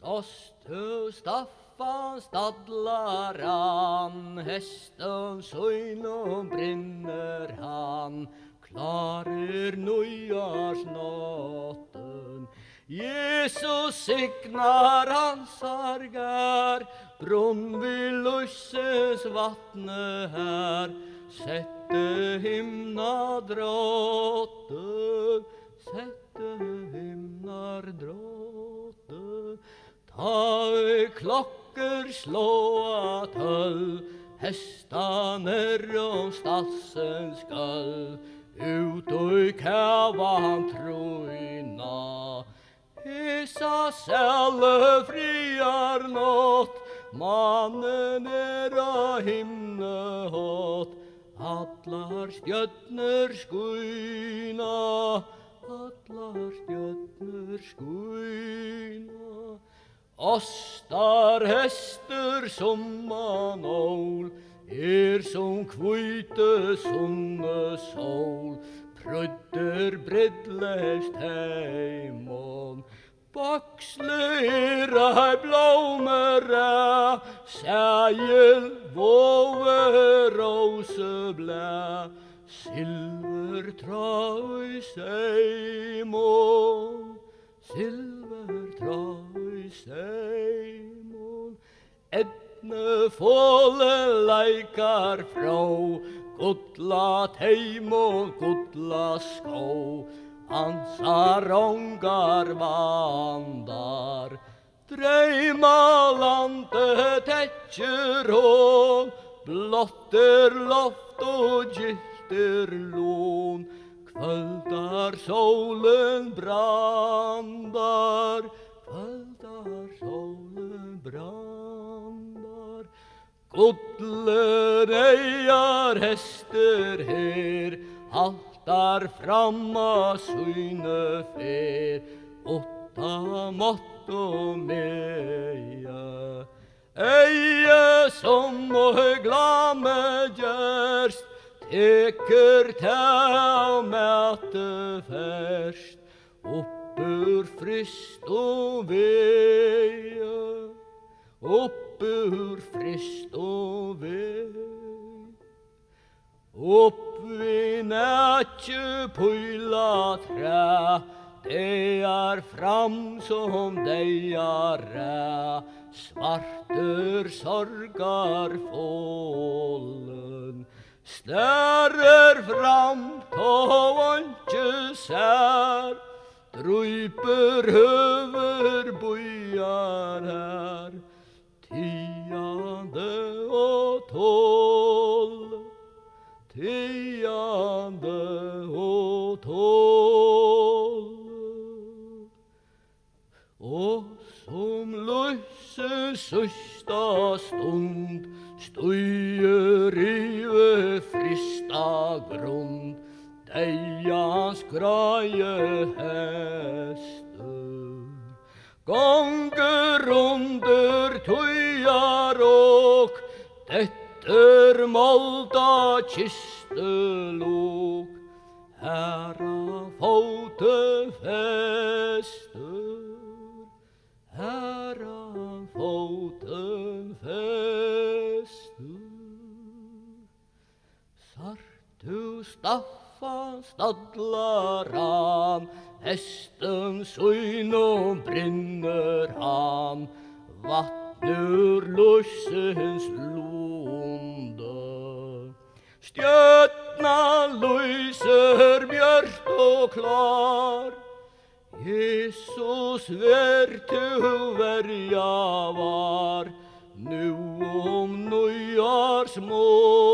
Ostu Staffan stadlar han, hästen söjnum brinner han, klarer nyårsnatten. Jesus signar hans sargar, brunn vid Lussens vattne här, sette himna drotte, sette himnar drotte. Ta klokker slåa 12, hästarna om stassen skall, ut och käva han trojna. Hesa sälle friar nåt, mannen era himne hot, atlar stjörnur skuina, atlar stjörnur skuina. Ostar häster som manål, som kvite sunnesål, prudder bredlest heimon. Baksleira blomera, sægel våve roseblä, silvertrøy seimon, silvertrøy seimon. Edne fåle leikar frå, gudla teimon, gudla skå, ansa rongar vandar. Dreima landet tetjer hån, blotter loft og gilter lån, kvöldar solen brandar, kvöldar solen brandar. Gudlen eiar hester her, haltar framma syne fer, åtta mått och meja. Eie som och glamme görst, teker ta mäte färst, uppur frist och veja, uppur frist och veja. Upp vid nätje pøyla trä, det är fram som det är rätt. Svarter sorgar fålen, stærer fram ta ikke sær, dryper høver bojar her, tiande og tål, tiande og tål. Og som løse søsta stund, støyer rive frista grund, deians greie hester. Gonger under tøyar og, detter molda kistelok, herra fote fester, herra foten fester. Sartu Staffan stadlar han, hästen søynum brinner han, vattnur Lussens lunde. Stjörna lyser björt och klar, Jesus vertu verja var, nu om nyårsmorgon.